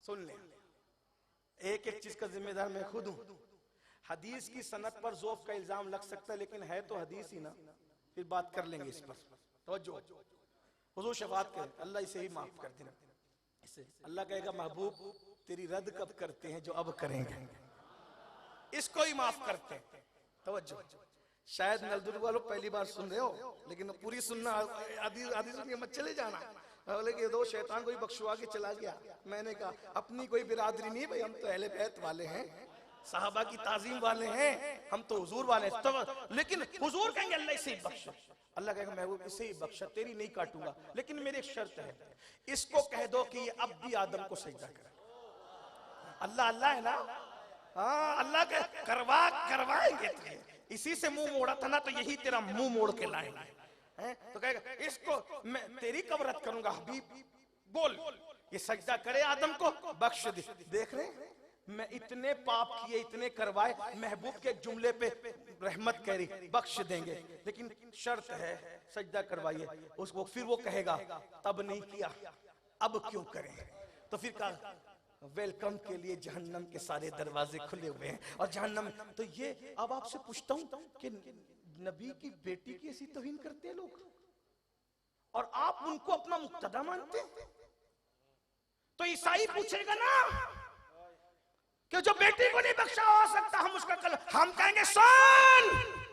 सुन ले, एक एक चीज का जिम्मेदार मैं खुद हूं। हदीस की सनद पर ज़ौफ का इल्जाम लग सकता है, लेकिन है तो हदीस ही ना, फिर बात कर लेंगे इस पर। तवज्जो, हुजूर शफाअत करें, अल्लाह इसे ही माफ कर देना। इसे अल्लाह कहेगा महबूब तेरी रद्द कब करते हैं जो अब करेंगे, इसको ही माफ करते हैं। तवज्जो, शायद नलदुर्ग वालों पहली बार सुन रहे हो, लेकिन पूरी सुनना, आधी सुनिए मत चले जाना। बोले कि दो शैतान कोई बख्शवा के चला गया। मैंने कहा अपनी कोई बिरादरी नहीं भाई, हम तो अहले बैत वाले हैं, साहबा की ताजीम वाले हैं, हम तो हुजूर वाले हैं। तो लेकिन हुजूर कहेंगे अल्लाह इसे ही बख्श, अल्लाह कहेगा महबूब इसे ही बख्शा, तेरी नहीं काटूंगा, लेकिन मेरी एक शर्त है, इसको कह दो कि ये अब भी आदम को सजदा करे। अल्लाह अल्लाह है ना, हाँ अल्लाह के करवाएंगे, इसी से मुंह मोड़ा था ना, तो यही तेरा मुंह मोड़ के लाएंगे। तो कहेगा इसको मैं तेरी कब रद्द करूंगा हबीब, बोल ये सजदा करे आदम को, बख्श दे। देख रहे मैं इतने पाप किए, इतने करवाए, महबूब के जुमले पे रहमत कह रही बख्श देंगे, लेकिन शर्त है सजदा करवाइए। उसको फिर वो कहेगा तब नहीं किया अब क्यों करें, तो फिर कहा वेलकम के लिए जहन्नम के सारे दरवाजे खुले हुए हैं। और जहन्नम तो ये, अब आपसे पूछता हूं कि नबी की बेटी की ऐसी तौहीन करते हैं लोग और आप उनको अपना मुक्तदा मानते हैं, तो ईसाई पूछेगा ना कि जो बेटी को नहीं बख्शा हो सकता, हम उसका हम कहेंगे सुन,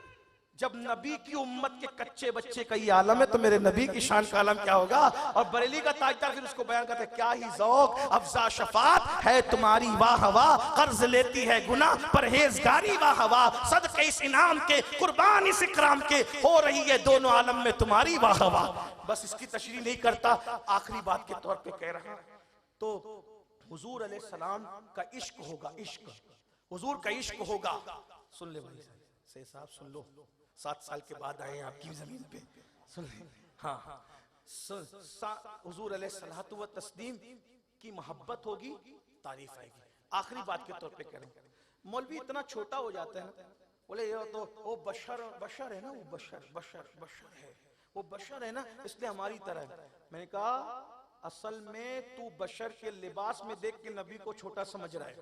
जब नबी की उम्मत के कच्चे बच्चे का ये आलम है तो मेरे नबी की शान का आलम क्या होगा। और बरेली का ताजदार फिर उसको बयान करते क्या ही ज़ौक़ अफ़ज़ा शफ़ात है तुम्हारी वाह हवा, कर्ज लेती है गुनाह परहेजगारी वाह हवा, सदक़े इस इनाम के कुर्बान इस इकराम के, हो रही है दोनों आलम में तुम्हारी वाह हवा। बस इसकी तशरीह नहीं करता, आखिरी बात के तौर पे कह रहा तो हुजूर अलैहिस्सलाम का इश्क होगा, इश्क हुजूर का इश्क होगा। सुन ले भाई से साहब, सुन लो, 7 साल के बाद आए आपकी जमीन पे, सुन ले। हाँ हुजूर अलैहिस्सलातु व तस्लीम की मोहब्बत होगी, तारीफ आएगी। आखिरी बात के तौर पे करें, मौलवी इतना छोटा हो जाता है ना, बोले ये तो वो बशर है ना, वो बशर है, वो बशर है ना, इसलिए हमारी तरह है। मैंने कहा असल में तू बशर के लिबास में देख के नबी को छोटा समझ रहा है,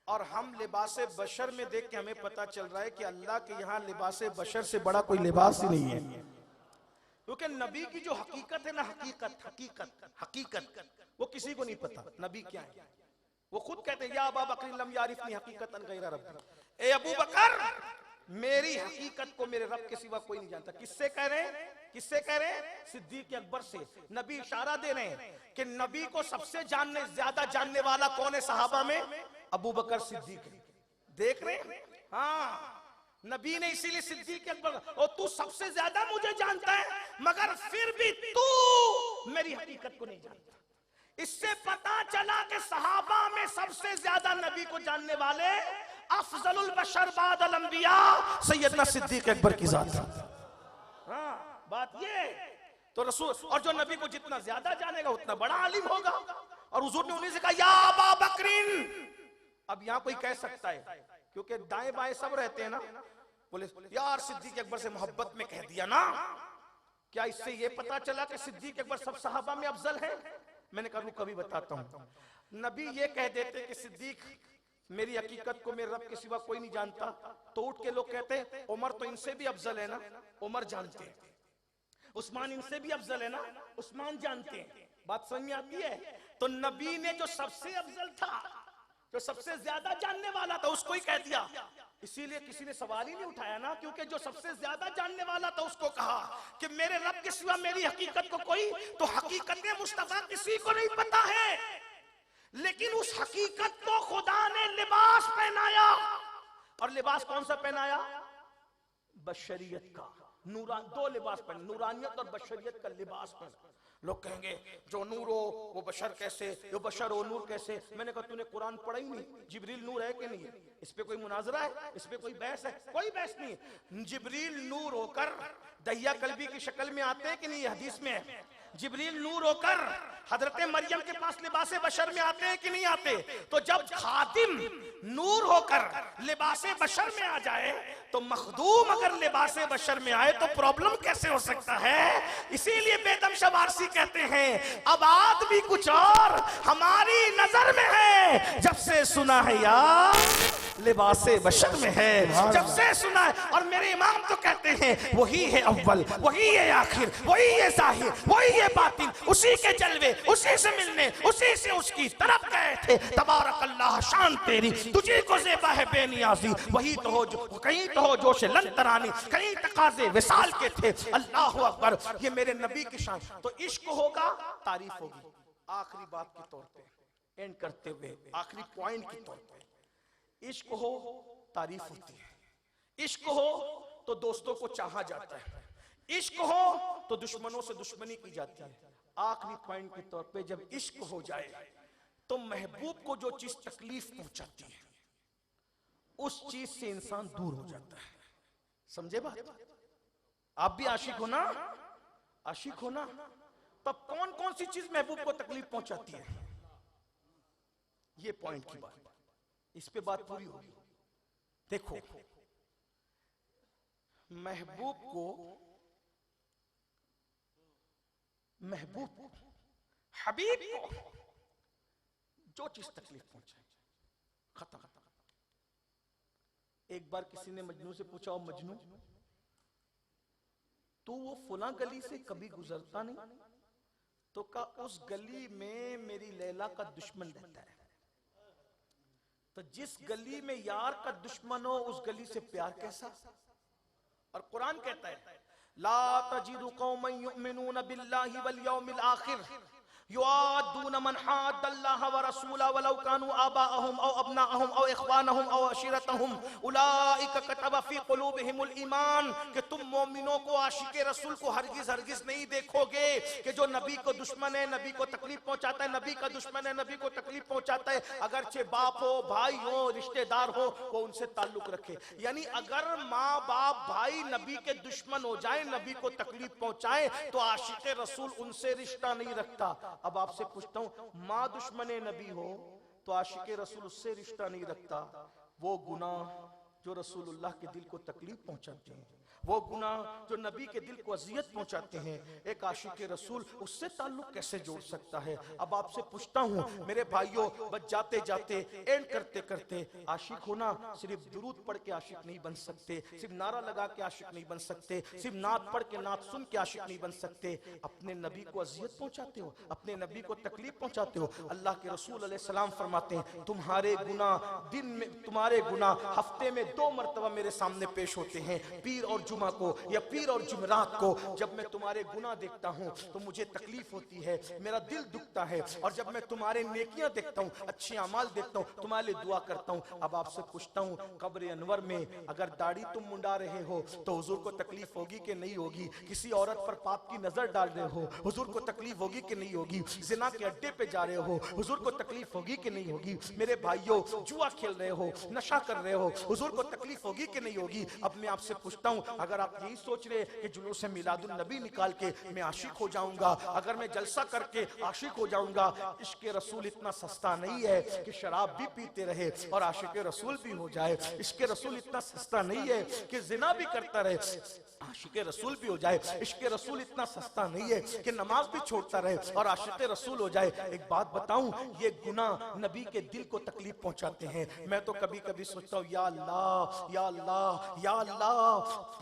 और हम लिबासे बशर में देख के हमें पता चल रहा है कि अल्लाह के यहाँ लिबासे बशर से बड़ा कोई लिबास ही नहीं है। क्योंकि नबी की जो हकीकत है ना, हकीकत वो किसी को नहीं पता नबी क्या है। वो खुद कहते हैं या अबा बकर लम यारिफनी हकीकतन गैर रब्बी, ए अबू बकर मेरी हकीकत को मेरे रब के सिवा कोई नहीं जानता। किससे कह रहे हैं, किससे कह रहे हैं? सिद्दीक अकबर से। नबी इशारा दे रहे हैं कि नबी को सबसे ज्यादा जानने वाला कौन है सहाबा में? अबू बकर सिद्दीक। देख रहे हैं, हाँ नबी ने इसीलिए सिद्दीक अकबर, और तू सबसे ज्यादा मुझे जानता है मगर फिर भी तू मेरी हकीकत को नहीं जानता। इससे पता चला कि सहाबा में सबसे ज्यादा नबी को जानने वाले अफजलुल बशर बादल अंबिया सैयदना सिद्दीक अकबर की जात है। हाँ बात ये तो रसूल, और जो नबी को जितना ज्यादा जानेगा उतना बड़ा आलिम होगा। और हुजूर ने उन्हीं से कहा या अबा बकरिन। अब यहाँ कोई कह सकता है क्योंकि दाएं बाएं सब रहते हैं ना, बोले यार सिद्दीक अकबर से मोहब्बत में कह दिया ना, क्या इससे ये पता चला कि सिद्दीक अकबर सब सहाबा में अफजल है? मैंने कहा कभी बताता हूँ। नबी ये कह देते कि सिद्दीक मेरी हकीकत को मेरे रब के सिवा कोई नहीं जानता, तो उठ के लोग कहते हैं उमर तो इनसे भी अफजल है ना, उमर जानते हैं। उस्मान इनसे भी अफजल है ना, उस्मान जानते हैं। बात समझ में आती है? तो नबी ने जो सबसे अफजल था, जो सबसे ज्यादा जानने वाला था, उसको ही कह दिया। इसीलिए किसी ने सवाल ही नहीं उठाया ना, क्योंकि जो सबसे ज्यादा जानने वाला था उसको कहा कि मेरे रब के सिवा मेरी हकीकत को कोई, तो हकीकत मुस्तफा किसी को नहीं पता है। लेकिन उस हकीकत को खुदा ने लिबास पहनाया, और लिबास कौन सा पहनाया? बशरियत का। दो लिबास पहने, नूरानियत और बशरियत का लिबास पहना। लोग कहेंगे जो नूर हो वो बशर कैसे, जो बशर हो नूर कैसे? मैंने कहा तूने कुरान पढ़ा ही नहीं, जिब्रील नूर है कि नहीं है? इस पे कोई मुनाजरा है? इस पे कोई बहस है? कोई बहस नहीं। जिब्रील नूर होकर दहिया कल्बी की शक्ल में आते हैं कि नहीं? हदीस में है। जिब्रील नूर होकर हजरत मरियम के पास लिबासे बशर में आते हैं कि नहीं आते? तो जब खादिम नूर होकर लिबासे बशर में आ जाए, तो मखदूम अगर लिबासे बशर में आए तो प्रॉब्लम कैसे हो सकता है? इसीलिए बेदम शवारसी कहते हैं अब आदमी कुछ और, हमारी नजर है, जब से सुना है यार लिबासे बशर में है, जब से सुना है। और मेरे इमाम तो कहते हैं वही है अव्वल, वही है आखिर, वही है जाहिर, वही है बातिन, उसी के जलवे, उसी से मिलने, उसी से उसकी तरफ गए थे। तबारक अल्लाह शान तेरी, तुझे को ज़ेबा है बेनियाज़ी, वही तो हो जो कहीं तो हो जोश लन तरानी, कहीं तकाज़े विसाल के थे। अल्लाह अकबर, ये मेरे नबी की शान। तो इश्क होगा तारीफ होगी। आखिरी बात के तौर पे एंड करते हुए, आखिरी पॉइंट के तौर पे, इश्क हो तारीफ होती है, इश्क हो तो दोस्तों को चाहा जाता है, इश्क हो तो दुश्मनों से दुश्मनी की जाती है। आखिरी पॉइंट के तौर पे जब इश्क हो जाए तो महबूब को जो चीज तकलीफ पहुंचाती है उस चीज से इंसान दूर हो जाता है। समझे बात? आप भी आशिक हो ना, आशिक हो ना? तब कौन कौन सी चीज महबूब को तकलीफ पहुंचाती है? ये पॉइंट की बात, इस पे बात पूरी होगी। देखो, महबूब को, महबूब हबीब को जो चीज तकलीफ पहुंचाए, खत्म। एक बार किसी ने मजनू से पूछा, मजनू तू वो फुला गली से कभी गुजरता नहीं? तो कहा उस गली में मेरी लैला का दुश्मन रहता है। तो जिस गली में यार का दुश्मन हो उस गली से प्यार कैसा? और कुरान कहता है ला तजिदु कौमन युमिनून बिल्लाहि वल यौमिल आखिर युआदून मन हाद्दल्लाह व रसूलहु वलौ कानू आबाअहुम औ अबनाअहुम औ इख्वानहुम औ अशीरतहुम उलाइका कतब फी कुलूबिहिमुल ईमान। कि तुम मोमिनों को, आशिके रसूल को हरगिज हरगिज नहीं देखोगे कि जो नबी को दुश्मन है, नबी को तकलीफ पहुंचाता है, नबी का दुश्मन है, नबी को तकलीफ पहुंचाता है, अगरचे बाप हो, भाई हो, रिश्तेदार हो, वो उनसे ताल्लुक रखे। यानी अगर माँ बाप भाई नबी के दुश्मन हो जाए, नबी को तकलीफ पहुंचाए, तो आशिके रसूल उनसे रिश्ता नहीं रखता। अब आपसे पूछता हूं, माँ दुश्मने नबी हो तो आशिके रसूल उससे रिश्ता नहीं रखता। वो गुनाह जो रसूलुल्लाह के दिल को तकलीफ पहुंचाते हैं, वो गुनाह जो नबी के दिल को अजियत पहुंचाते हैं, एक आशिक रसूल उससे ताल्लुक कैसे जोड़ सकता है? अब आपसे पूछता हूं मेरे भाइयों, बस जाते जाते एंड करते करते, आशिक होना सिर्फ दुरूद पढ़ के आशिक नहीं बन सकते, सिर्फ नारा लगा के आशिक नहीं बन सकते, सिर्फ नात पढ़ के नात सुन के आशिक नहीं बन सकते। अपने नबी को अजियत पहुंचाते हो, अपने नबी को तकलीफ पहुंचाते हो। अल्लाह के रसूल अलैहिस्सलाम फरमाते हैं तुम्हारे गुनाह दिन में, तुम्हारे गुनाह हफ्ते में 2 मरतबा मेरे सामने पेश होते हैं, पीर और जुमा को या पीर और जुमरात को। जब मैं तुम्हारे गुनाह देखता हूं तो मुझे तकलीफ होती है, मेरा दिल दुखता है, और जब मैं तुम्हारे नेकियां देखता हूं, अच्छे अमाल देखता हूं, तुम्हारे लिए दुआ करता हूं। अब आपसे पूछता हूं, कब्र अनवर में अगर दाढ़ी तुम मुंडा रहे हो तो हुजूर को तकलीफ होगी कि नहीं होगी? किसी औरत पर पाप की नजर डाल रहे हो, हुजूर को तकलीफ होगी कि नहीं होगी? जिना के अड्डे पे जा रहे हो, हुजूर को तकलीफ होगी कि नहीं होगी? मेरे भाइयों, जुआ खेल रहे हो, नशा कर रहे हो, हुजूर को तकलीफ होगी कि नहीं होगी? अब मैं आपसे पूछता हूं, अगर आप यही सोच रहे कि जुलूस मिलादुन नबी निकाल के मैं आशिक हो जाऊंगा, अगर मैं जलसा करके आशिक हो जाऊंगा, इश्क रसूल इतना सस्ता नहीं है कि शराब भी पीते रहे और आशिक रसूल भी हो जाए। इश्क रसूल इतना सस्ता नहीं है कि जिना भी करता रहे, आशिक रसूल भी हो जाए। इश्क रसूल इतना सस्ता नहीं है कि नमाज भी छोड़ता रहे और आशिक रसूल हो जाए। एक बात बताऊं, ये गुनाह नबी के दिल को तकलीफ पहुंचाते हैं। मैं तो कभी कभी सोचता हूं, या अल्लाह या अल्लाह या अल्लाह,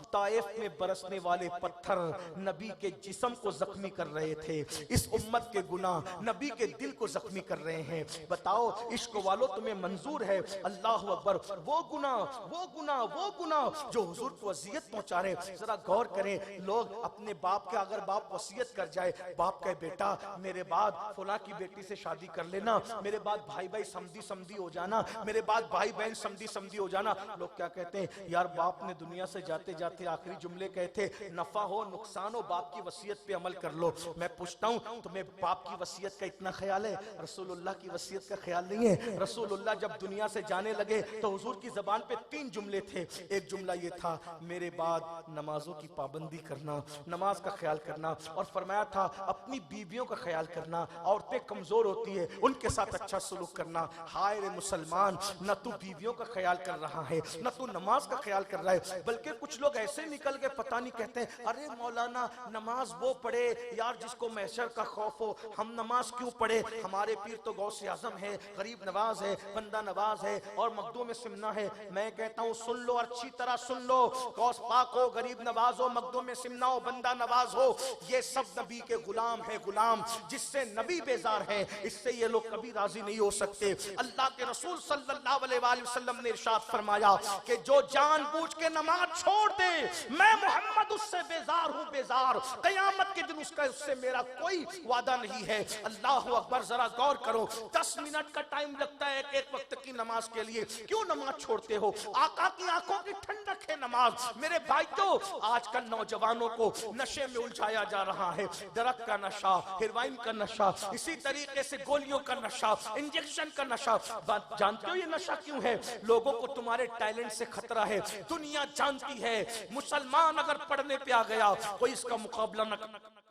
ताइफ में बरसने वाले पत्थर नबी के जिस्म को जख्मी कर रहे थे, इस उम्मत के गुनाह नबी के दिल को जख्मी कर रहे हैं। बताओ इश्क वालों, तुम्हें मंजूर है? अल्लाह अकबर, वो गुनाह वो गुनाह वो गुनाह जो हुजूर को अजियत पहुंचा रहे। जरा गौर करें, लोग अपने बाप के, अगर बाप वसीयत कर जाए, बाप कहे बेटा मेरे बाद फुला की बेटी से शादी कर लेना, मेरे बाद भाई भाई समधी समधी हो जाना, मेरे बाद भाई बहन समधी समधी हो जाना। लोग क्या कहते हैं, यार बाप ने दुनिया से जाते जाते आखिरी जुमले कहते, नफा हो नुकसान हो बाप की वसीयत पे अमल कर लो। मैं पूछता हूं, तुम्हें बाप की वसीयत का इतना ख्याल है? रसूलुल्लाह की वसीयत का ख्याल नहीं है? रसूलुल्लाह जब दुनिया से जाने लगे तो हुजूर की जबान पे 3 जुमले थे। एक जुमला ये था, मेरे बाद नमाजों की पाबंदी करना, नमाज का ख्याल करना, और फरमाया था अपनी बीवियों का ख्याल करना, औरतें कमजोर होती है उनके साथ अच्छा सलूक करना। हाय रे मुसलमान, न तू बीवियों का ख्याल कर रहा है, न तू नमाज का ख्याल कर रहा है, बल्कि कुछ लोग ऐसे निकल के पता नहीं कहते हैं अरे मौलाना नमाज वो पढ़े यार जिसको महशर का खौफ हो, हम नमाज क्यों पढ़े, हमारे पीर तो गौसे आजम है, गरीब नवाज है, बंदा नवाज है और मखदूम सिमना है। मैं कहता हूँ सुन लो, अच्छी तरह सुन लो, गौस पाक हो, गरीब नवाज हो, मखदूम सिमना हो, बंदा नवाज हो, ये सब नबी के गुलाम है, गुलाम जिससे नबी बेजार है, इससे ये लोग कभी राजी नहीं हो सकते। अल्लाह के रसूल सल्लल्लाहु अलैहि वसल्लम ने इरशाद फरमाया कि जो जानबूझ के नमाज छोड़ दे, मैं मोहम्मद उससे बेजार हूं, बेजार, कयामत के दिन उसका उससे मेरा कोई वादा नहीं है। अल्लाह अकबर, जरा गौर करो, 10 मिनट का टाइम लगता है एक वक्त की नमाज के लिए, क्यों नमाज छोड़ते हो? आका की आंखों की ठंडक है नमाज। मेरे भाइयों, आजकल नौजवानों को नशे में उलझाया जा रहा है, ड्रग का नशा, हेरोइन का नशा, इसी तरीके से गोलियों का नशा, इंजेक्शन का नशा। बात जानते हो ये नशा क्यों है? लोगों को तुम्हारे टैलेंट से खतरा है, दुनिया जानती है मुसलमान अगर पढ़ने पे आ गया कोई इसका मुकाबला न,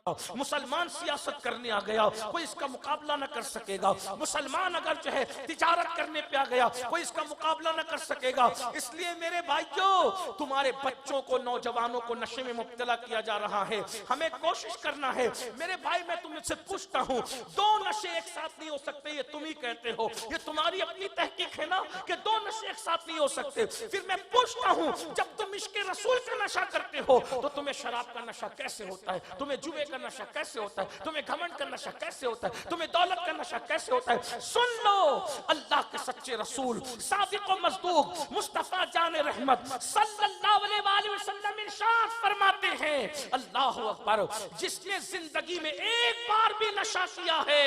मुसलमान सियासत करने आ गया कोई इसका मुकाबला न कर सकेगा, मुसलमान अगर जो है तिजारत करने पे आ गया कोई इसका मुकाबला न कर सकेगा। इसलिए मेरे भाइयों, तुम्हारे बच्चों को, नौजवानों को नशे में मुब्तला किया जा रहा है, हमें कोशिश करना है। मेरे भाई, मैं तुमसे पूछता हूँ, दो नशे एक साथ नहीं हो सकते, ये तुम ही कहते हो, ये तुम्हारी अपनी तहकीक है ना कि दो नशे एक साथ नहीं हो सकते। फिर मैं पूछता हूँ, जब तुम इश्क़े रसूल का नशा करते हो तो तुम्हें शराब का नशा कैसे होता है, तुम्हें जुए का नशा कैसे होता है, तुम्हें घमंड का नशा कैसे होता है, तुम्हें दौलत का नशा कैसे होता है? सुन लो, अल्लाह के सच्चे रसूल सादिक व मस्दूक मुस्तफा जान रहमत सल्लल्लाहु अलैहि वसल्लम इरशाद फरमाते हैं, अल्लाहु अकबर, जिसने जिंदगी में एक बार भी नशा किया है,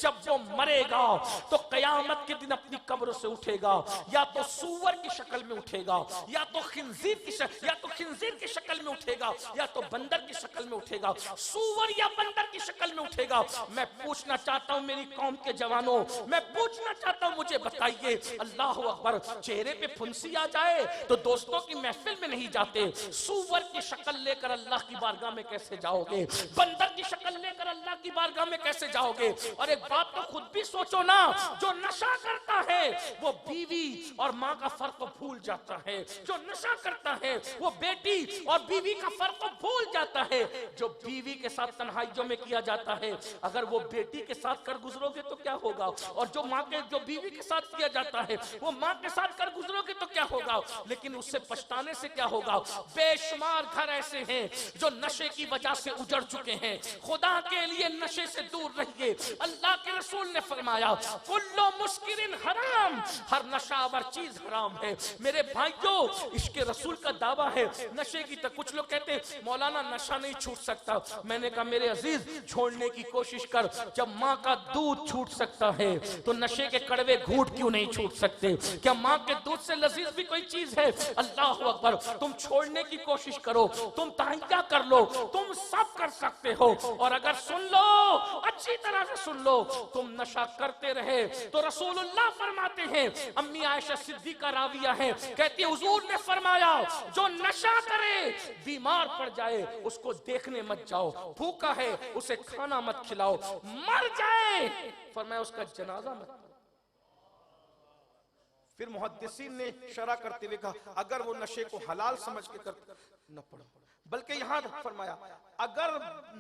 जब वो मरेगा तो कयामत के दिन अपनी कब्र से उठेगा, या तो सूअर की शक्ल में उठेगा, या तो खिंजीर की शक्ल में उठेगा, या तो बंदर की शक्ल में उठेगा, सूअर या बंदर की शक्ल में उठेगा। मैं पूछना चाहता हूं मेरी कौम के जवानों, मैं पूछना चाहता हूं, मुझे बताइए, अल्लाह अकबर, चेहरे पे फुंसी आ जाए तो दोस्तों की महफिल में नहीं जाते, सूअर की शक्ल लेकर अल्लाह की बारगाह में कैसे जाओगे, बंदर की शक्ल लेकर अल्लाह की बारगाह में कैसे जाओगे? और एक बात तो खुद भी सोचो ना, जो नशा करता है वो बीवी और माँ का फर्क भूल जाता है, जो नशा करता है वो बेटी और बीवी का फर्क भूल जाता है। जो बीवी के साथ तन्हाइयों में किया जाता है, अगर वो बेटी के साथ कर गुजरोगे तो क्या होगा, और जो बीवी के साथ किया जाता है वो माँ के साथ कर गुजरोगे तो क्या होगा? लेकिन उससे पछताने से क्या होगा? बेशुमार घर ऐसे हैं जो नशे की वजह से उजड़ चुके हैं। खुदा के लिए नशे से दूर रहिए। अल्लाह के रसूल ने फरमाया, कुल्लु मुस्किरिन हराम, हर नशावर चीज हराम है। मेरे भाइयों, इसके रसूल का दावा है नशे की। तो कुछ लोग कहते हैं मौलाना नशा नहीं छूट सकता। मैंने कहा मेरे अजीज, छोड़ने की कोशिश कर। जब माँ का दूध छूट सकता है तो नशे के कड़वे घूंट क्यों नहीं छूट सकते? क्या माँ के दूध से लजीज भी कोई चीज है? अल्लाह अकबर, तुम छोड़ने की कोशिश करो, तुम तहैया कर लो, तुम सब कर सकते हो। और अगर सुन लो, अच्छी तरह से सुन लो, तुम नशा करते रहे तो रसूलुल्लाह फरमाते हैं, अम्मी आयशा सिद्दीका राविया है, कहती है हुजूर ने फरमाया, जो नशा करे बीमार पड़ जाए उसको देखने मत जाओ, भूखा है उसे खाना मत खिलाओ, मर जाए फरमाया उसका जनाजा मत। फिर मुहद्दिसीन ने शरह करते हुए कहा, अगर वो नशे को हलाल समझ के कर न पढ़ो, बल्कि यहां फरमाया, अगर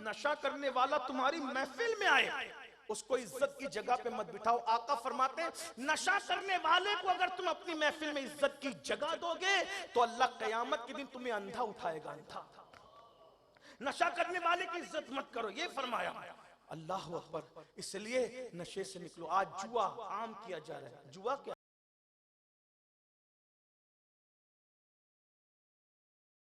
नशा करने वाला तुम्हारी महफिल में आए उसको इज्जत की जगह पे मत बिठाओ। आका फरमाते हैं, नशा करने वाले को अगर तुम अपनी महफिल में इज्जत की जगह दोगे तो अल्लाह कयामत के दिन तुम्हें अंधा उठाएगा, अंधा। नशा करने वाले की इज्जत मत करो, ये फरमाया। अल्लाह अकबर। इसलिए नशे से निकलो। आज जुआ आम किया जा रहा है। जुआ क्या